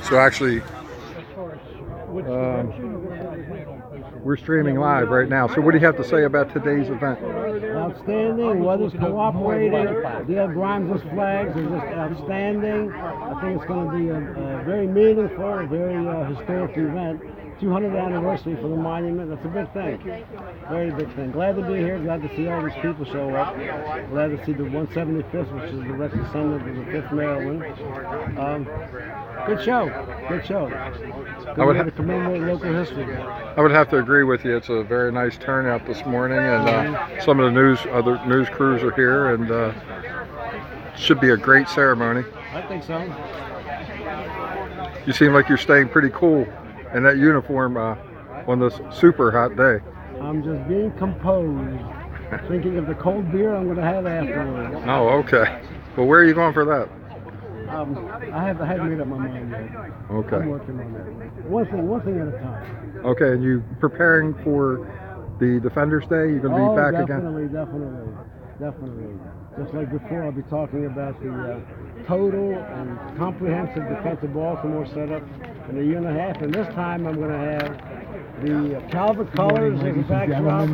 So actually, we're streaming live right now. So what do you have to say about today's event? Outstanding. Weather's cooperating. The Grimes' flags are just outstanding. I think it's going to be a very meaningful, very historic event. 200th anniversary for the monument. That's a big thing. Very big thing. Glad to be here. Glad to see all these people show up. Glad to see the 175th, which is the direct descendant of the 5th Maryland. Good show. Good show. Good way to commemorate local history. I would have to agree with you. It's a very nice turnout this morning, and some of the other news crews are here, and should be a great ceremony. I think so. You seem like you're staying pretty cool in that uniform on this super hot day. I'm just being composed, thinking of the cold beer I'm going to have afterwards. Oh, okay. Well, where are you going for that? I haven't made up my mind yet. Okay. I'm working on that. One thing at a time. Okay, and you preparing for the Defenders Day? You're going to be back definitely, again? Definitely. Just like before, I'll be talking about the total and comprehensive defensive Baltimore setup in a year and a half. And this time I'm going to have the Calvert colors as a backdrop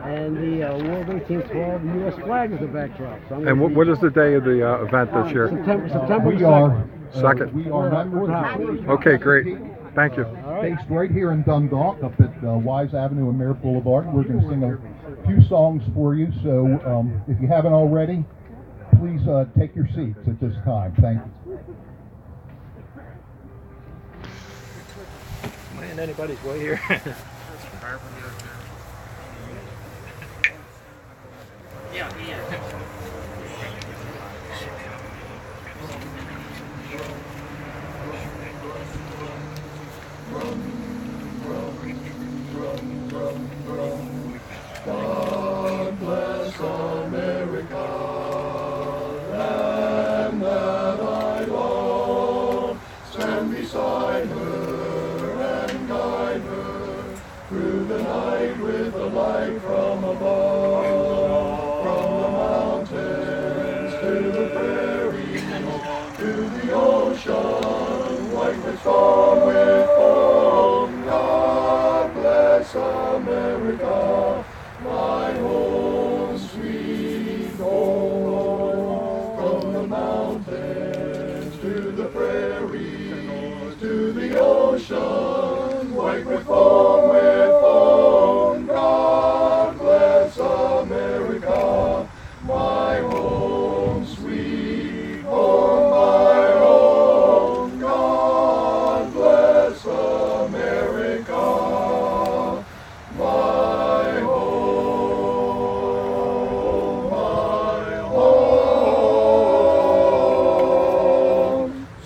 and the World 1812 U.S. flag as a backdrop. So and what is the day of the event this year? September we are 2nd. We are members of Okay, great. Thank you. Based right here in Dundalk, up at Wise Avenue and Merritt Boulevard. We're going to sing a few songs for you. So if you haven't already, please take your seats at this time. Thank you. Man, anybody's way here. Yeah. God bless America, land that I love. Stand beside her and guide her through the night with the light from above. From the mountains to the prairies, to the ocean, white with storm, with foam. God bless America, my home, sweet home. From the mountains to the prairies, to the ocean, white with foam, with foam. God bless America, my home, sweet home, my home. God bless America, my home,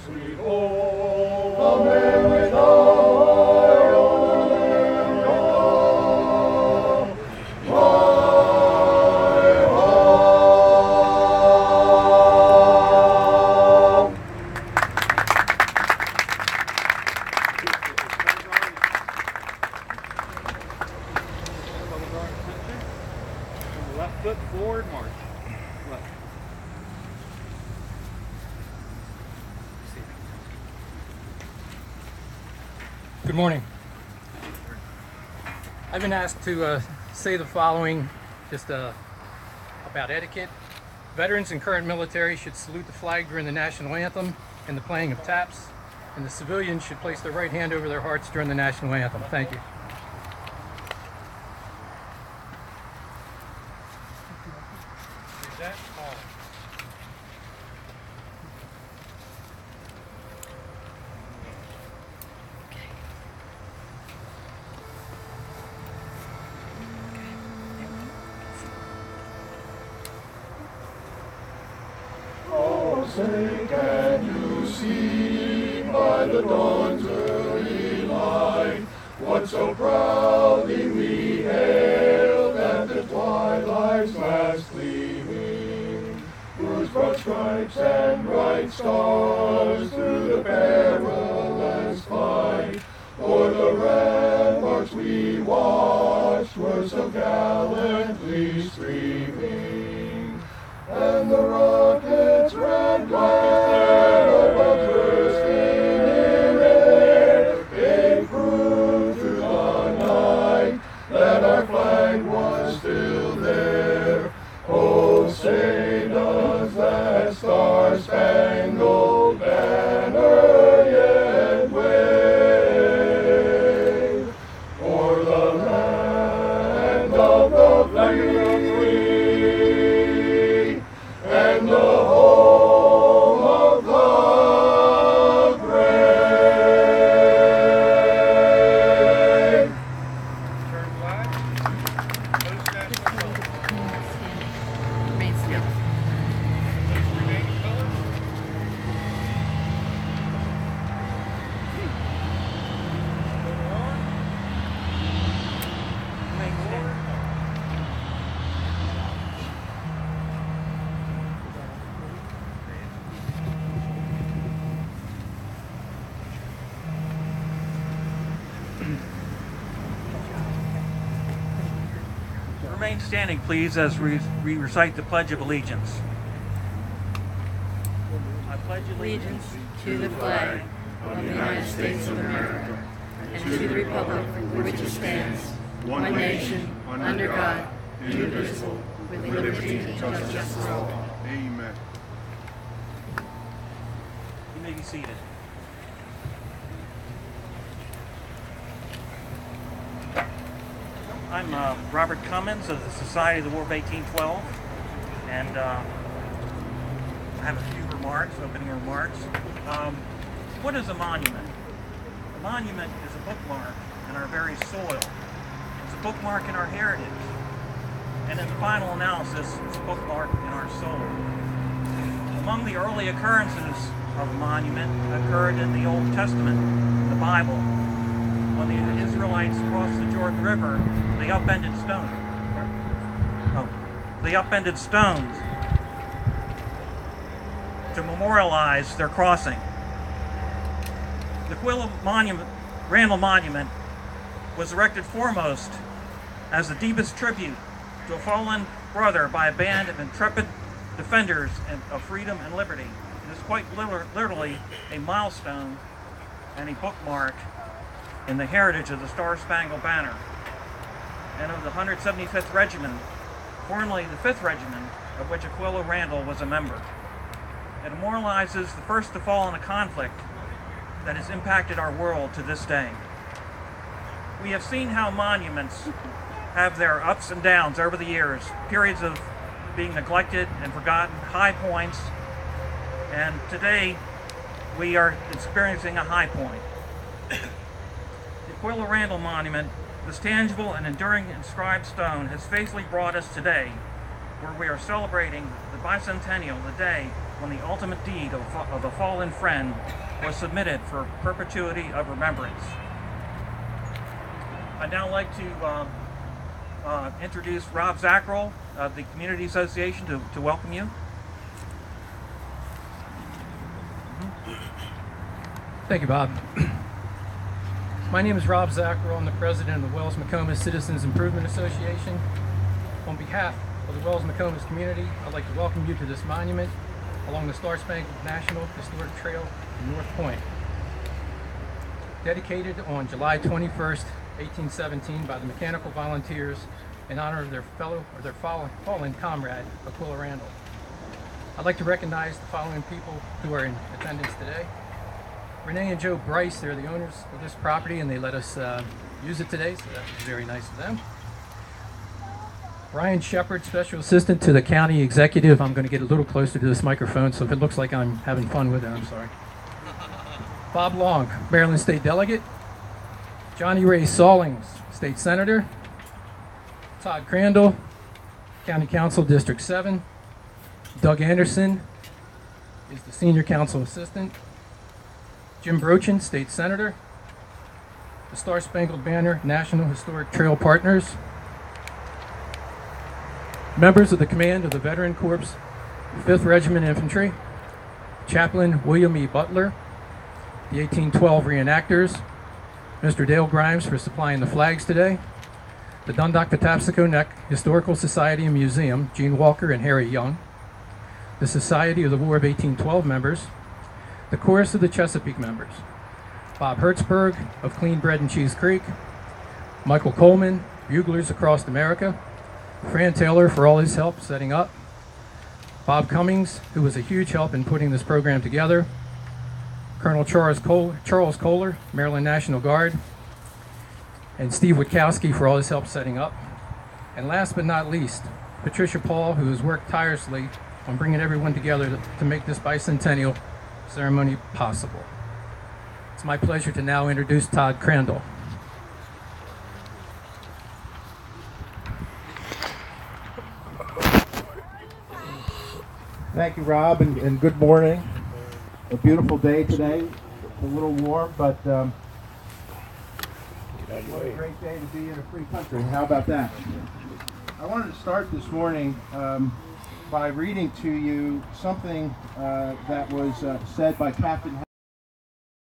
sweet home, America, my home. Left foot forward, march. Left. Good morning. I've been asked to say the following just about etiquette. Veterans and current military should salute the flag during the national anthem and the playing of taps, and the civilians should place their right hand over their hearts during the national anthem. Thank you. Is that all? Oh, say, can you see by the dawn's early light what so proudly we hailed at the twilight's last gleaming, whose broad stripes and bright stars through the perilous fight o'er the ramparts we watched were so gallantly streaming, and the rocket's red glare above bursting remain standing, please, as we recite the Pledge of Allegiance. I pledge Allegiance to the flag of the United States of America and to the republic for which it stands, one nation, under God, indivisible, with liberty and justice for all. Amen. You may be seated. I'm Robert Cummins of the Society of the War of 1812, and I have a few remarks, opening remarks. What is a monument? A monument is a bookmark in our very soil. It's a bookmark in our heritage. And in the final analysis, it's a bookmark in our soul. Among the early occurrences of a monument occurred in the Old Testament, the Bible. When the Israelites crossed the Jordan River, they upended stones to memorialize their crossing. The Aquila Randall Monument was erected foremost as the deepest tribute to a fallen brother by a band of intrepid defenders of freedom and liberty. It is quite literally a milestone and a bookmark in the heritage of the Star-Spangled Banner and of the 175th Regiment, formerly the 5th Regiment, of which Aquila Randall was a member. It memorializes the first to fall in a conflict that has impacted our world to this day. We have seen how monuments have their ups and downs over the years, periods of being neglected and forgotten, high points, and today we are experiencing a high point. The Aquila Randall Monument, this tangible and enduring inscribed stone, has faithfully brought us today, where we are celebrating the Bicentennial, the day when the ultimate deed of a fallen friend was submitted for perpetuity of remembrance. I'd now like to introduce Rob Zackrell of the Community Association to welcome you. Thank you, Bob. My name is Rob Zackrell. I'm the president of the Wells-McComas Citizens Improvement Association. On behalf of the Wells-McComas community, I'd like to welcome you to this monument along the Star-Spangled National Historic Trail in North Point. Dedicated on July 21st, 1817 by the mechanical volunteers in honor of their fallen comrade, Aquila Randall. I'd like to recognize the following people who are in attendance today. Renee and Joe Bryce, they're the owners of this property and they let us use it today, so that was very nice of them. Brian Shepard, Special Assistant to the County Executive. I'm going to get a little closer to this microphone, so if it looks like I'm having fun with it, I'm sorry. Bob Long, Maryland State Delegate. Johnny Ray Sawlings, State Senator. Todd Crandall, County Council, District 7. Doug Anderson is the Senior Council Assistant. Jim Brochin, State Senator. The Star-Spangled Banner National Historic Trail Partners. Members of the Command of the Veteran Corps, 5th Regiment Infantry. Chaplain William E. Butler, the 1812 reenactors. Mr. Dale Grimes for supplying the flags today. The Dundalk-Patapsco Neck Historical Society and Museum, Gene Walker and Harry Young. The Society of the War of 1812 members. The Chorus of the Chesapeake members. Bob Hertzberg of Clean Bread and Cheese Creek. Michael Coleman, Buglers Across America. Fran Taylor for all his help setting up. Bob Cummings, who was a huge help in putting this program together. Colonel Charles Kohler, Maryland National Guard. And Steve Witkowski for all his help setting up. And last but not least, Patricia Paul, who has worked tirelessly on bringing everyone together to make this bicentennial ceremony possible. It's my pleasure to now introduce Todd Crandall. Thank you, Rob, and good morning. A beautiful day today. It's a little warm, but what a great day to be in a free country. How about that? I wanted to start this morning by reading to you something that was said by Captain